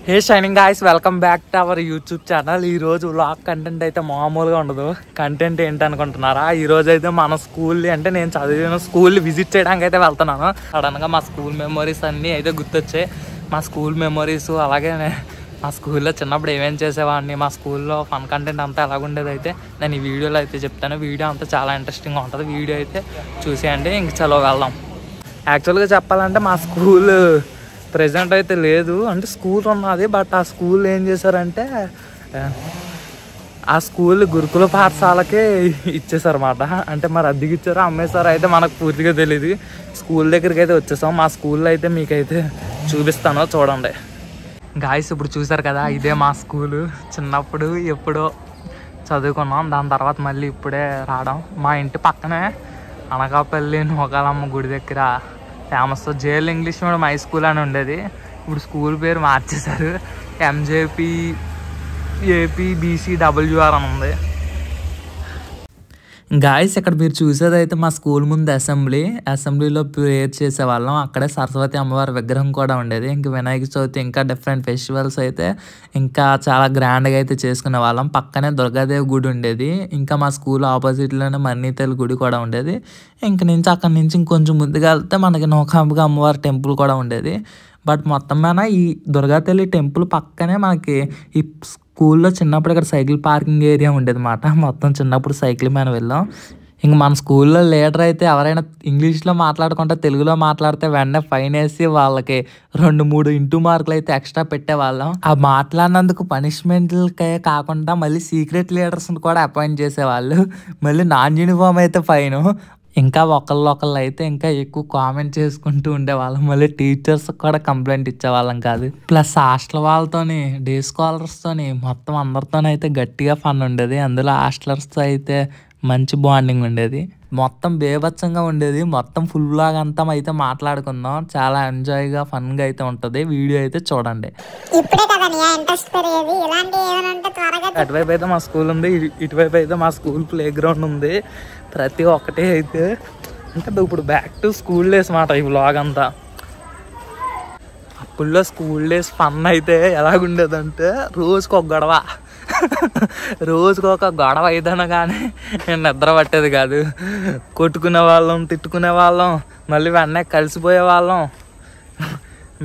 Hey shining guys, welcome back to our YouTube channel. ఈరోజు vlog content అయితే మామూలుగా ఉండదు. కంటెంట్ ఏంటనుకుంటున్నారా? ఈరోజు అయితే మన స్కూల్ అంటే నేను చదివిన స్కూల్ విజిట్ చేయడానికి అయితే వెళ్తున్నాను. సడన్గా మా స్కూల్ మెమరీస్ అన్నీ అయితే గుర్తొచ్చాయి. మా స్కూల్ మెమరీస్, అలాగే మా స్కూల్లో చిన్నప్పుడు ఏమేమి చేసేవాడిని, మా స్కూల్లో ఫన్ కంటెంట్ అంతా ఎలాగుండేది అయితే నేను ఈ వీడియోలో అయితే చెప్తాను. వీడియో అంతా చాలా ఇంట్రెస్టింగ్గా ఉంటుంది. వీడియో అయితే చూసేయండి. ఇంక చలో వెళ్దాం. యాక్చువల్గా చెప్పాలంటే మా స్కూల్ ప్రెజెంట్ అయితే లేదు, అంటే స్కూల్ ఉన్నది. బట్ ఆ స్కూల్ ఏం చేశారంటే ఆ స్కూల్ గురుకుల పాఠశాలకే ఇచ్చేసారన్నమాట. అంటే మరి అద్దెకి ఇచ్చారో అమ్మేశారో అయితే మనకు పూర్తిగా తెలియదు. స్కూల్ దగ్గరికి అయితే వచ్చేసాం. మా స్కూల్లో అయితే మీకైతే చూపిస్తాను, చూడండి గాయ్స్. ఇప్పుడు చూసారు కదా, ఇదే మా స్కూలు. చిన్నప్పుడు ఎప్పుడో చదువుకున్నాం, దాని తర్వాత మళ్ళీ ఇప్పుడే రావడం. మా ఇంటి పక్కనే అనకాపల్లి నూకాలమ్మ గుడి దగ్గర famous JL English medium high school అని ఉండేది. ఇప్పుడు స్కూల్ పేరు మార్చేశారు, ఎంజేపీ ఏపీబీసీడబ్ల్యూఆర్ అని ఉంది. గాయస్, ఇక్కడ మీరు చూసేది అయితే మా స్కూల్ ముందు అసెంబ్లీలో ప్రేయర్ చేసేవాళ్ళం. అక్కడే సరస్వతి అమ్మవారి విగ్రహం కూడా ఉండేది. ఇంకా వినాయక చవితి, ఇంకా డిఫరెంట్ ఫెస్టివల్స్ అయితే ఇంకా చాలా గ్రాండ్గా అయితే చేసుకునే వాళ్ళం. పక్కనే దుర్గాదేవి గుడి ఉండేది. ఇంకా మా స్కూల్ ఆపోజిట్లోనే మన్నీతల్లి గుడి కూడా ఉండేది. అక్కడి నుంచి ఇంకొంచెం ముందుగా వెళ్తే మనకి నూకాంబిక అమ్మవారి టెంపుల్ కూడా ఉండేది. బట్ మొత్తం మీద ఈ దుర్గాతల్లి టెంపుల్ పక్కనే మనకి ఈ స్కూల్లో చిన్నప్పుడు ఇక్కడ సైకిల్ పార్కింగ్ ఏరియా ఉండేది అన్నమాట. మొత్తం చిన్నప్పుడు సైకిల్ మీద వెళ్ళాం. ఇంక మన స్కూల్లో లీడర్ అయితే ఎవరైనా ఇంగ్లీష్లో మాట్లాడుకుంటే తెలుగులో మాట్లాడితే వెంటనే ఫైన్ వేసి వాళ్ళకి 2-3 ఇంటూ మార్కులు అయితే ఎక్స్ట్రా పెట్టేవాళ్ళం. ఆ మాట్లాడినందుకు పనిష్మెంట్లకే కాకుండా మళ్ళీ సీక్రెట్ లీడర్స్ని కూడా అపాయింట్ చేసేవాళ్ళు. మళ్ళీ నాన్ యూనిఫామ్ అయితే ఫైను. ఇంకా ఒకళ్ళు అయితే ఇంకా ఎక్కువ కామెంట్ చేసుకుంటూ ఉండేవాళ్ళం. మళ్ళీ టీచర్స్ కూడా కంప్లైంట్ ఇచ్చేవాళ్ళం కాదు. ప్లస్ హాస్టల్ వాళ్ళతోని, డే స్కాలర్స్తోని, మొత్తం అందరితోనైతే గట్టిగా ఫన్ ఉండేది. అందులో హాస్టలర్స్తో అయితే మంచి బాండింగ్ ఉండేది. మొత్తం బేభత్సంగా ఉండేది. మొత్తం ఫుల్ బ్లాగ్ అంతా అయితే మాట్లాడుకుందాం. చాలా ఎంజాయ్గా, ఫన్గా అయితే ఉంటుంది. వీడియో అయితే చూడండి. అటువైపు అయితే మా స్కూల్ ఉంది, ఇటువైపు అయితే మా స్కూల్ ప్లే గ్రౌండ్ ఉంది. ప్రతి ఒక్కటి అయితే అంటే ఇప్పుడు బ్యాక్ టు స్కూల్ డేస్ మాట ఈ వ్లాగ్ అంతా. అప్పుల్లో స్కూల్ డేస్ ఫన్ అయితే ఎలాగుండేదంటే రోజుకొక గొడవ అయితేనే కానీ నేను నిద్ర పట్టేది కాదు. కొట్టుకునే వాళ్ళం, తిట్టుకునే వాళ్ళం, మళ్ళీ వెంటనే కలిసిపోయే వాళ్ళం.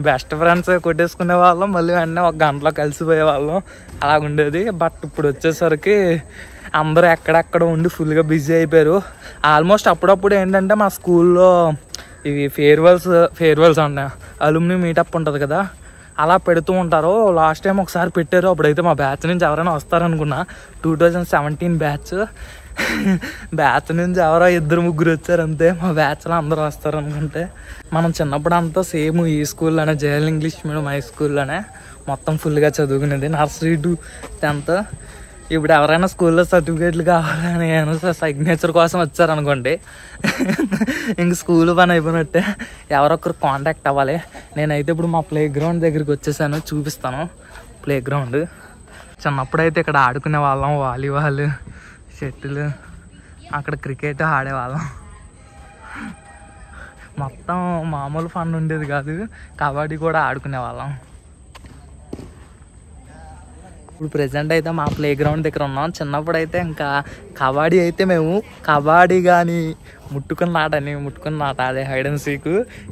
బెస్ట్ ఫ్రెండ్స్ కొట్టేసుకునే వాళ్ళం, మళ్ళీ వెంటనే 1 గంటలో కలిసిపోయే వాళ్ళం. అలాగుండేది. బట్ ఇప్పుడు వచ్చేసరికి అందరూ ఎక్కడెక్కడ ఉండి ఫుల్గా బిజీ అయిపోయారు. ఆల్మోస్ట్ అప్పుడప్పుడు ఏంటంటే మా స్కూల్లో ఇవి ఫేర్వెల్స్ అంటే అలుమ్ని మీటప్ ఉంటుంది కదా, అలా పెడుతూ ఉంటారు. లాస్ట్ టైం ఒకసారి పెట్టారు. అప్పుడైతే మా బ్యాచ్ నుంచి ఎవరైనా వస్తారనుకున్నా. 2017 బ్యాచ్ నుంచి ఎవరో 2-3 వచ్చారు అంతే. మా బ్యాచ్లో అందరూ వస్తారు అనుకుంటే. మనం చిన్నప్పుడు అంతా సేమ్ ఈ స్కూల్లోనే, జేఎల్ ఇంగ్లీష్ మీడియం హై స్కూల్లోనే మొత్తం ఫుల్గా చదువుకునేది, నర్సరీ టు 10th. ఇప్పుడు ఎవరైనా స్కూల్లో సర్టిఫికేట్లు కావాలని సిగ్నేచర్ కోసం వచ్చారనుకోండి, ఇంక స్కూల్ పని అయిపోయినట్టే. ఎవరొకరు కాంటాక్ట్ అవ్వాలి. నేనైతే ఇప్పుడు మా ప్లే గ్రౌండ్ దగ్గరికి వచ్చేసాను, చూపిస్తాను ప్లే గ్రౌండ్. చిన్నప్పుడు అయితే ఇక్కడ ఆడుకునే వాళ్ళం. వాలీబాల్, షటిల్, అక్కడ క్రికెట్ ఆడేవాళ్ళం. మొత్తం మామూలు ఫన్ ఉండేది కాదు. కబడ్డీ కూడా ఆడుకునే వాళ్ళం. ఇప్పుడు ప్రెజెంట్ అయితే మా ప్లే గ్రౌండ్ దగ్గర ఉన్నాం. చిన్నప్పుడు అయితే ఇంకా కబడ్డీ అయితే మేము కానీ ముట్టుకున్న ఆట అదే హైడ్ అండ్ సీక్.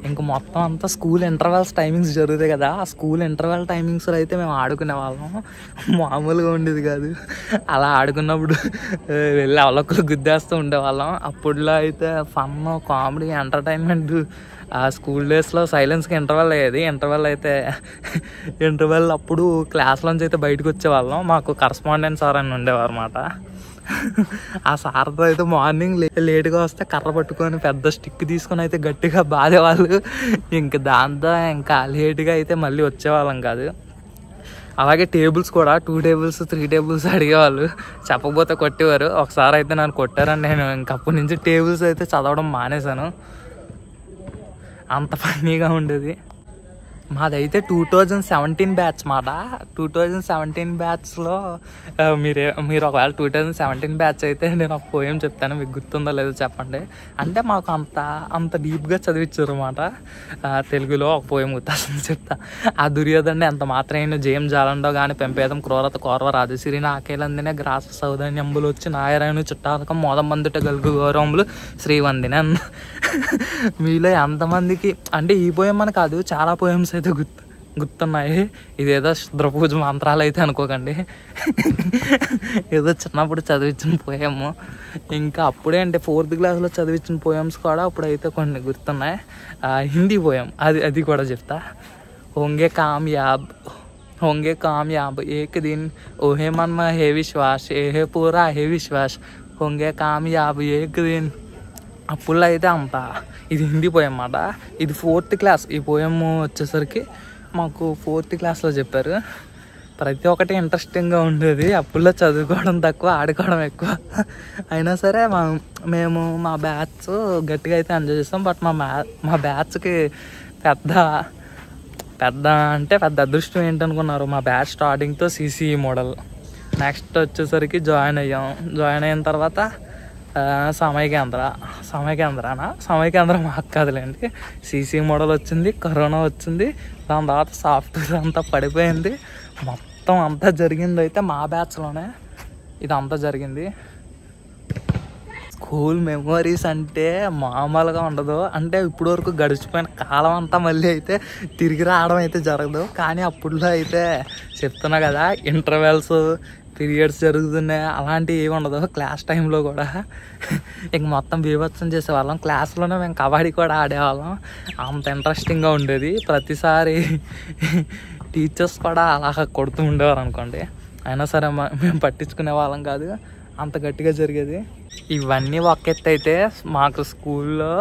ఇంక మొత్తం అంతా స్కూల్ ఇంటర్వెల్స్ టైమింగ్స్ జరుగుతాయి కదా, ఆ స్కూల్ ఇంటర్వెల్ టైమింగ్స్లో అయితే మేము ఆడుకునే వాళ్ళం. మామూలుగా ఉండేది కాదు. అలా ఆడుకున్నప్పుడు వెళ్ళి అవలొక్కలు గుద్దేస్తూ ఉండేవాళ్ళం. అప్పుడులో అయితే ఫన్, కామెడీ, ఎంటర్టైన్మెంట్. ఆ స్కూల్ డేస్లో సైలెన్స్కి ఇంటర్వెల్ అయ్యేది. ఇంటర్వెల్ అప్పుడు క్లాస్లోంచి అయితే బయటకు వచ్చేవాళ్ళం. మాకు కరస్పాండెంట్ సార్ అని ఉండేవారు అన్నమాట. ఆ సార్తో అయితే మార్నింగ్ లేట్గా వస్తే కర్ర పట్టుకొని పెద్ద స్టిక్ తీసుకొని అయితే గట్టిగా బాధేవాళ్ళు. దాంతో ఇంకా లేట్గా అయితే మళ్ళీ వచ్చేవాళ్ళం కాదు. అలాగే టేబుల్స్ కూడా 2 tables 3 tables అడిగేవాళ్ళు. చెప్పకపోతే కొట్టేవారు. ఒకసారి అయితే నన్ను కొట్టారని నేను ఇంకప్పటి నుంచి టేబుల్స్ అయితే చదవడం మానేశాను. అంత ఫన్నీగా ఉండేది. మాదైతే 2017 బ్యాచ్ మాట. 2017 బ్యాచ్లో మీరు ఒకవేళ 2017 బ్యాచ్ అయితే నేను ఒక పోయం చెప్తాను, మీకు గుర్తుందో లేదో చెప్పండి. అంటే మాకు అంత డీప్గా చదివించారు అన్నమాట. తెలుగులో ఒక పోయం గుర్తొస్తుంది చెప్తా. ఆ దుర్యోధనుడు ఎంత మాత్రమే జయం జాలండో కానీ పెంపేదం క్రూరత కోరవ రాదు సిరి నాకేలందినే గ్రాస సౌధన్యంబులు వచ్చి నాయరాయను చుట్టాలకం మోదం మందుట గలుగు గౌరవములు శ్రీవందినన్. మీలో ఎంతమందికి అంటే ఈ పోయం అని కాదు, చాలా పోయమ్స్ అయితే గుర్తున్నాయి. ఇదేదో శుద్రపూజ మంత్రాలు అయితే అనుకోకండి, ఏదో చిన్నప్పుడు చదివించిన పోయము. ఇంకా అప్పుడే అంటే 4th క్లాస్లో చదివించిన పోయమ్స్ కూడా అప్పుడైతే కొన్ని గుర్తున్నాయి. హిందీ పోయం అది కూడా చెప్తా. होंगे कामयाब एक दिन ओहे मन में है विश्वास ఏ పూరా హే విశ్వాస్ होंगे कामयाब एक दिन. అప్పుల్లో అయితే అంత. ఇది హిందీ పోయం అన్నమాట. ఇది 4th క్లాస్. ఈ పోయం వచ్చేసరికి మాకు 4th క్లాస్లో చెప్పారు. ప్రతి ఒక్కటి ఇంట్రెస్టింగ్గా ఉండేది. అప్పుల్లో చదువుకోవడం తక్కువ, ఆడుకోవడం ఎక్కువ. అయినా సరే మేము మా బ్యాచ్ గట్టిగా అయితే ఎంజాయ్ చేస్తాం. బట్ మా బ్యాచ్కి పెద్ద అదృష్టం ఏంటనుకున్నారు, మా బ్యాచ్ స్టార్టింగ్తో CCE మోడల్. నెక్స్ట్ వచ్చేసరికి జాయిన్ అయిన తర్వాత సమైకేంద్ర మాకు కాదులేండి. CCE మోడల్ వచ్చింది, కరోనా వచ్చింది, దాని తర్వాత సాఫ్ట్వేర్ అంతా పడిపోయింది. మొత్తం అంతా జరిగింది అయితే మా బ్యాచ్లోనే ఇదంతా జరిగింది. స్కూల్ మెమోరీస్ అంటే మామూలుగా ఉండదు. అంటే ఇప్పుడు వరకు గడిచిపోయిన కాలం అంతా మళ్ళీ అయితే తిరిగి రావడం అయితే జరగదు. కానీ అప్పుడులో అయితే చెప్తున్నా కదా, ఇంటర్వెల్స్ పీరియడ్స్ జరుగుతున్నాయి, అలాంటివి ఏమి ఉండదు. క్లాస్ టైంలో కూడా ఇంక మొత్తం బీభత్సం చేసేవాళ్ళం. క్లాస్లోనే మేము కబడ్డీ కూడా ఆడేవాళ్ళం. అంత ఇంట్రెస్టింగ్గా ఉండేది. ప్రతిసారి టీచర్స్ కూడా అలా కొడుతూ ఉండేవారు అనుకోండి. అయినా సరే మేము పట్టించుకునే వాళ్ళం కాదు, అంత గట్టిగా జరిగేది. ఇవన్నీ ఒక ఎత్తు అయితే మాకు స్కూల్లో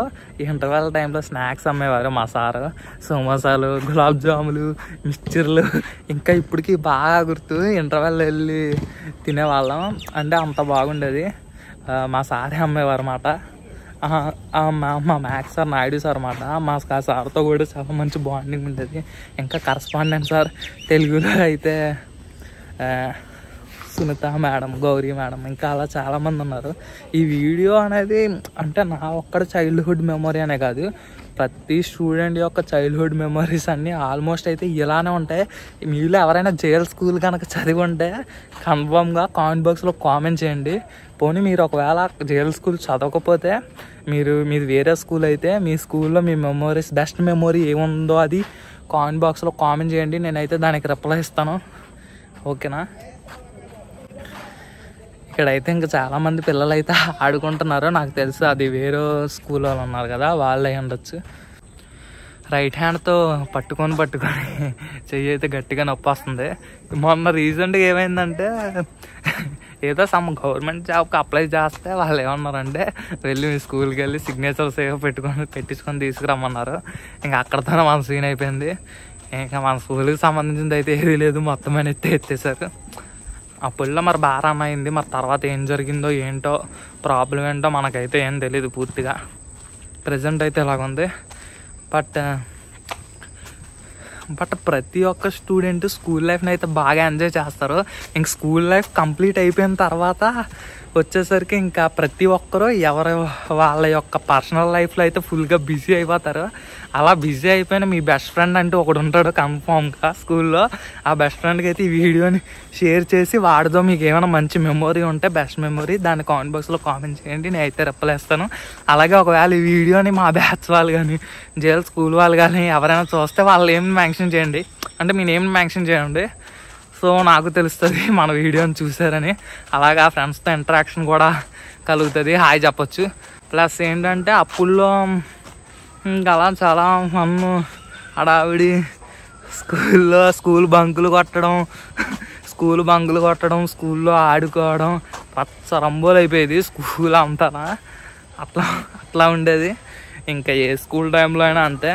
ఇంటర్వెల్ టైంలో స్నాక్స్ అమ్మేవారు మా సారు. సమోసాలు, గులాబ్ జాములు, మిక్చర్లు. ఇంకా ఇప్పటికీ బాగా గుర్తు, ఇంటర్వెల్ వెళ్ళి తినేవాళ్ళం. అంటే అంత బాగుండేది. మా సారే అమ్మేవారు అన్నమాట. మా మ్యాథ్స్ సార్ నాయుడు సార్ అన్నమాట. మా సార్తో కూడా చాలా మంచి బాండింగ్ ఉండేది. ఇంకా కరస్పాండెంట్ సార్ తెలుగులో అయితే సునీత మేడం, గౌరీ మేడం, ఇంకా అలా చాలామంది ఉన్నారు. ఈ వీడియో అనేది అంటే నా ఒక్కడ చైల్డ్హుడ్ మెమొరీ అనే కాదు, ప్రతి స్టూడెంట్ యొక్క చైల్డ్హుడ్ మెమరీస్ అన్నీ ఆల్మోస్ట్ అయితే ఇలానే ఉంటాయి. మీలో ఎవరైనా జేఎల్ స్కూల్ కనుక చదివి ఉంటే కన్ఫర్మ్గా కామెంట్ బాక్స్లో కామెంట్ చేయండి. పోనీ మీరు ఒకవేళ జేఎల్ స్కూల్ చదవకపోతే మీది వేరే స్కూల్ అయితే మీ స్కూల్లో మీ మెమోరీస్ బెస్ట్ మెమొరీ ఏముందో అది కామెంట్ బాక్స్లో కామెంట్ చేయండి. నేనైతే దానికి రిప్లై ఇస్తాను, ఓకేనా? ఇక్కడైతే ఇంకా చాలామంది పిల్లలు అయితే ఆడుకుంటున్నారు. నాకు తెలుసు అది వేరే స్కూల్ వాళ్ళు ఉన్నారు కదా, వాళ్ళు అయి ఉండొచ్చు. రైట్ హ్యాండ్తో పట్టుకొని చెయ్యి అయితే గట్టిగా నొప్పి వస్తుంది. మొన్న రీసెంట్గా ఏమైందంటే ఏదో సమ్ గవర్నమెంట్ జాబ్కి అప్లై చేస్తే వాళ్ళు ఏమన్నారంటే వెళ్ళి మీ స్కూల్కి వెళ్ళి సిగ్నేచర్స్ ఏవో పెట్టించుకొని తీసుకురమ్మన్నారు. ఇంకా అక్కడతోనే మన సీన్ అయిపోయింది. ఇంకా మన స్కూల్కి సంబంధించింది అయితే ఏదీ లేదు, మొత్తం అని ఎత్తేసారు. అప్పుడులో మరి బాగా అయింది. మరి తర్వాత ఏం జరిగిందో ఏంటో ప్రాబ్లం ఏంటో మనకైతే ఏం తెలీదు పూర్తిగా. ప్రజెంట్ అయితే ఇలాగుంది. బట్ ప్రతి ఒక్క స్టూడెంట్ స్కూల్ లైఫ్ని అయితే బాగా ఎంజాయ్ చేస్తారు. ఇంక స్కూల్ లైఫ్ కంప్లీట్ అయిపోయిన తర్వాత వచ్చేసరికి ఇంకా ప్రతి ఒక్కరూ వాళ్ళ యొక్క పర్సనల్ లైఫ్లో అయితే ఫుల్గా బిజీ అయిపోతారు. అలా బిజీ అయిపోయిన మీ బెస్ట్ ఫ్రెండ్ అంటూ ఒకడు ఉంటాడు కన్ఫామ్గా స్కూల్లో. ఆ బెస్ట్ ఫ్రెండ్కి అయితే ఈ వీడియోని షేర్ చేసి వాడితో మీకు ఏమైనా మంచి మెమొరీ ఉంటే బెస్ట్ మెమొరీ దాన్ని కామెంట్ బాక్స్లో కామెంట్ చేయండి, నేను అయితే రిప్లై ఇస్తాను. అలాగే ఒకవేళ ఈ వీడియోని మా బ్యాచ్ వాళ్ళు కానీ జేఎల్ స్కూల్ వాళ్ళు కానీ ఎవరైనా చూస్తే వాళ్ళు ఏం మెన్షన్ చేయండి, అంటే మీ నేమ్ మెన్షన్ చేయండి. సో నాకు తెలుస్తుంది మన వీడియోని చూసారని. అలాగా ఫ్రెండ్స్తో ఇంటరాక్షన్ కూడా కలుగుతుంది, హాయ్ చెప్పొచ్చు. ప్లస్ ఏంటంటే అప్పుల్లో ఇంకా అలా చాలా మన్ను హడావిడి స్కూల్ బంకులు కొట్టడం స్కూల్లో ఆడుకోవడం పచ్చ రంబోలు అయిపోయేది స్కూల్ అంతా. అట్లా ఉండేది. ఇంకా ఏ స్కూల్ టైంలో అయినా అంతే.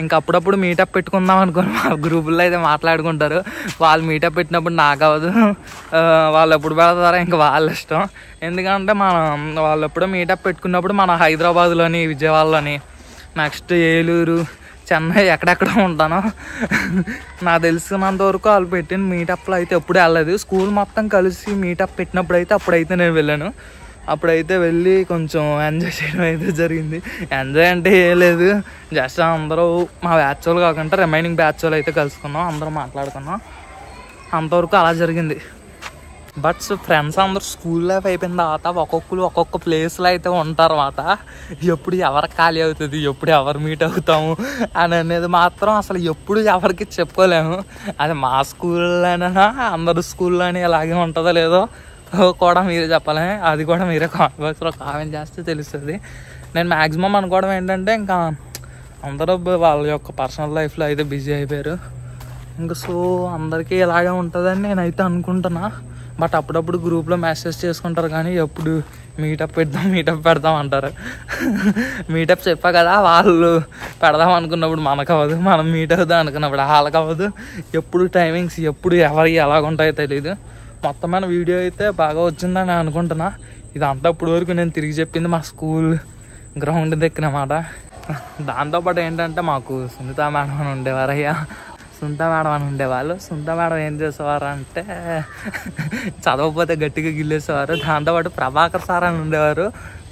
ఇంకా అప్పుడప్పుడు మీటప్ పెట్టుకుందాం అనుకోని మా గ్రూపుల్లో అయితే మాట్లాడుకుంటారు. వాళ్ళు మీటప్ పెట్టినప్పుడు నాకు అవ్వదు, వాళ్ళు ఎప్పుడు పెడతారో ఇంకా వాళ్ళ ఇష్టం. ఎందుకంటే వాళ్ళు ఎప్పుడో మీటప్ పెట్టుకున్నప్పుడు మన హైదరాబాద్లోని, విజయవాడలోని, నెక్స్ట్ ఏలూరు, చెన్నై ఎక్కడెక్కడ ఉంటాను. నాకు తెలిసినంత వరకు వాళ్ళు పెట్టిన మీటప్లో అయితే ఎప్పుడూ వెళ్ళలేదు. స్కూల్ మొత్తం కలిసి మీటప్ పెట్టినప్పుడు అయితే అప్పుడైతే నేను వెళ్ళాను. అప్పుడైతే వెళ్ళి కొంచెం ఎంజాయ్ చేయడం అయితే జరిగింది. ఎంజాయ్ అంటే ఏం లేదు, జస్ట్ అందరూ మా బ్యాచ్ వాళ్ళు కాకుండా రిమైనింగ్ బ్యాచ్ వాళ్ళు అయితే కలుసుకున్నాం, అందరూ మాట్లాడుకున్నాం, అంతవరకు అలా జరిగింది. బట్ ఫ్రెండ్స్ అందరూ స్కూల్ లైఫ్ అయిపోయిన తర్వాత ఒక్కొక్కరు ఒక్కొక్క ప్లేస్లో అయితే ఉంటారు అన్నమాట. ఎప్పుడు ఎవరు ఖాళీ అవుతుంది, ఎప్పుడు ఎవరు మీట్ అవుతాము అని అనేది మాత్రం అసలు ఎప్పుడు ఎవరికి చెప్పుకోలేము. అది మా స్కూల్లోనైనా అందరు స్కూల్లోనే ఇలాగే ఉంటుందో లేదో కూడా మీరే చెప్పాలి. అది కూడా మీరే కామెంట్ బాక్స్లో కామెంట్ చేస్తే తెలుస్తుంది. నేను మ్యాక్సిమం అనుకోవడం ఏంటంటే ఇంకా అందరూ వాళ్ళ యొక్క పర్సనల్ లైఫ్లో అయితే బిజీ అయిపోయారు. ఇంకా సో అందరికీ ఇలాగే ఉంటుందని నేనైతే అనుకుంటున్నా. బట్ అప్పుడప్పుడు గ్రూప్లో మెసేజ్ చేసుకుంటారు కానీ ఎప్పుడు మీటప్ పెడదాం అంటారు. మీటప్ చెప్పా కదా, వాళ్ళు పెడదాం అనుకున్నప్పుడు మనకు అవ్వదు, మనం మీట్ అవుదాం అనుకున్నప్పుడు వాళ్ళకి అవ్వదు. ఎప్పుడు టైమింగ్స్ ఎప్పుడు ఎవరికి ఎలాగుంటాయో తెలియదు. మొత్తమైన వీడియో అయితే బాగా వచ్చిందని అనుకుంటున్నా. ఇదంతా ఇప్పుడు వరకు నేను తిరిగి చెప్పింది మా స్కూల్ గ్రౌండ్ దగ్గర అన్నమాట. దాంతోపాటు ఏంటంటే మాకు సునీత మేడం అని ఉండేవారయ్యా. సునీత మేడం అని ఉండేవాళ్ళు. సునీత మేడం ఏం చేసేవారు అంటే చదవకపోతే గట్టిగా గిల్లేసేవారు. దాంతోపాటు ప్రభాకర్ సార్ అని ఉండేవారు,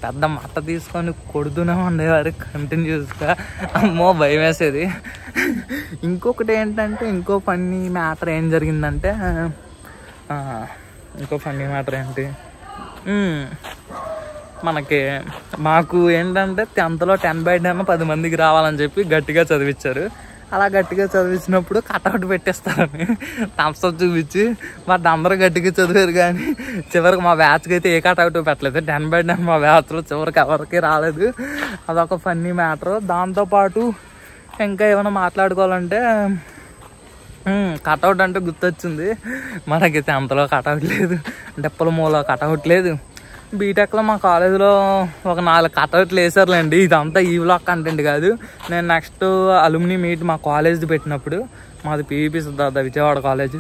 పెద్ద మట్ట తీసుకొని కొడుతూనే ఉండేవారు కంటిన్యూస్గా. అమ్మో భయం వేసేది. ఇంకొకటి ఏంటంటే ఇంకో ఫన్నీ మ్యాటర్ ఏం జరిగిందంటే ఏంటి మాకు ఏంటంటే 10th 10/10 10 మందికి రావాలని చెప్పి గట్టిగా చదివించారు. అలా గట్టిగా చదివించినప్పుడు కట్అవుట్ పెట్టేస్తారని థమ్స్అప్ చూపించి బట్ అందరూ గట్టిగా చదివారు కానీ చివరికి మా బ్యాచ్కి అయితే ఏ కట్అవుట్ పెట్టలేదు. 10/10 మా బ్యాచ్లో చివరికి ఎవరికి రాలేదు. అదొక ఫన్నీ మ్యాటర్. దాంతోపాటు ఇంకా ఏమైనా మాట్లాడుకోవాలంటే కట్అవుట్ అంటే గుర్తొచ్చింది. మనకి 10th కట్అవుట్ లేదు, డిప్లొమాలో కట్అవుట్ లేదు. బీటెక్లో మా కాలేజీలో ఒక 4 కట్అవుట్లు వేసారులేండి. ఇదంతా ఈ వ్లాగ్ కంటెంట్ కాదు. నేను నెక్స్ట్ అలుమినీ మీట్ మా కాలేజ్ది పెట్టినప్పుడు, మాది పీవీపీ సిద్ధార్థ విజయవాడ కాలేజ్,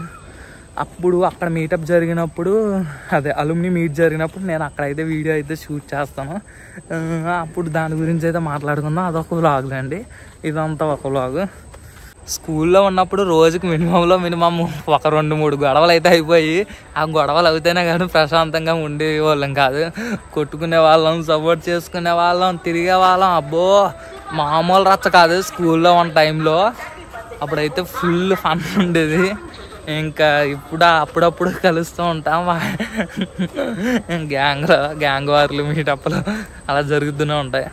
అప్పుడు అక్కడ మీటప్ జరిగినప్పుడు, అదే అలుమినీ మీట్ జరిగినప్పుడు నేను అక్కడైతే వీడియో అయితే షూట్ చేస్తాను. అప్పుడు దాని గురించి అయితే మాట్లాడుకుందాం. అదొక వ్లాగ్లేండి, ఇదంతా ఒక వ్లాగ్. స్కూల్లో ఉన్నప్పుడు రోజుకి మినిమం ఒక 2-3 గొడవలు అయితే అయిపోయి, ఆ గొడవలు అవుతేనే కానీ ప్రశాంతంగా ఉండేవాళ్ళం కాదు. కొట్టుకునే వాళ్ళం, సపోర్ట్ చేసుకునే వాళ్ళం, తిరిగే వాళ్ళం. అబ్బో మామూలు రచ్చ కాదు స్కూల్లో ఉన్న టైంలో. అప్పుడైతే ఫుల్ ఫన్ ఉండేది. ఇంకా ఇప్పుడు అప్పుడప్పుడు కలుస్తూ ఉంటాం గ్యాంగ్ వార్లు, మీటప్లు అలా జరుగుతూనే ఉంటాయి.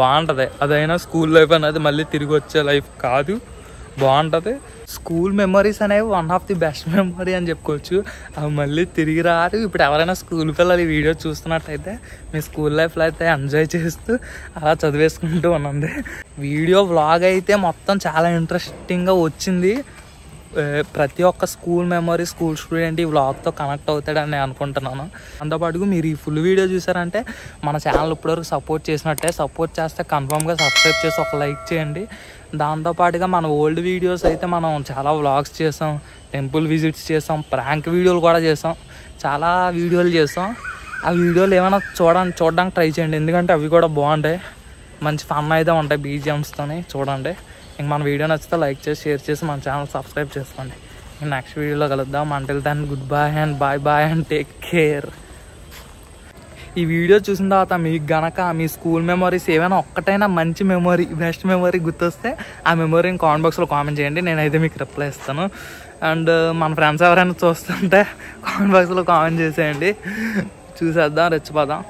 బాగుంటుంది. అదైనా స్కూల్ లైఫ్ అనేది మళ్ళీ తిరిగి వచ్చే లైఫ్ కాదు, బాగుంటుంది. స్కూల్ మెమరీస్ అనేవి one of the best memory అని చెప్పుకోవచ్చు. అవి మళ్ళీ తిరిగి రాదు. ఇప్పుడు ఎవరైనా స్కూల్ పిల్లలు ఈ వీడియో చూస్తున్నట్టయితే మీ స్కూల్ లైఫ్లో అయితే ఎంజాయ్ చేస్తూ అలా చదివేసుకుంటూ ఉన్నది. వీడియో వ్లాగ్ అయితే మొత్తం చాలా ఇంట్రెస్టింగ్గా వచ్చింది. ప్రతి ఒక్క స్కూల్ మెమరీ, స్కూల్ స్టూడెంట్ ఈ వ్లాగ్తో కనెక్ట్ అవుతాడని నేను అనుకుంటున్నాను. దాంతోపాటుగా మీరు ఈ ఫుల్ వీడియో చూసారంటే మన ఛానల్ ఇప్పటివరకు సపోర్ట్ చేసినట్టే. సపోర్ట్ చేస్తే కన్ఫామ్గా సబ్స్క్రైబ్ చేసి ఒక లైక్ చేయండి. దాంతోపాటుగా మన ఓల్డ్ వీడియోస్ అయితే మనం చాలా వ్లాగ్స్ చేసాం, టెంపుల్ విజిట్స్ చేసాం, ప్రాంక్ వీడియోలు కూడా చేసాం, చాలా వీడియోలు చేసాం. ఆ వీడియోలు ఏమైనా చూడడానికి ట్రై చేయండి, ఎందుకంటే అవి కూడా బాగుంటాయి. మంచి ఫన్ అయితే ఉంటాయి బీజిఎమ్స్తోని. చూడండి. ఇంక మన వీడియో నచ్చితే లైక్ చేసి, షేర్ చేసి మన ఛానల్ సబ్స్క్రైబ్ చేసుకోండి. నెక్స్ట్ వీడియోలో కలుద్దాం. Until then good bye and bye and take care. ఈ వీడియో చూసిన తర్వాత మీకు గనక మీ స్కూల్ మెమరీస్ ఏమైనా ఒక్కటైనా మంచి మెమరీ, బెస్ట్ మెమరీ గుర్తొస్తే ఆ మెమరీని కామెంట్ బాక్స్లో కామెంట్ చేయండి. నేనైతే మీకు రిప్లై ఇస్తాను. అండ్ మన ఫ్రెండ్స్ ఎవరైనా చూస్తుంటే కామెంట్ బాక్స్లో కామెంట్ చేసేయండి. చూసేద్దాం, రెచ్చిపోదాం.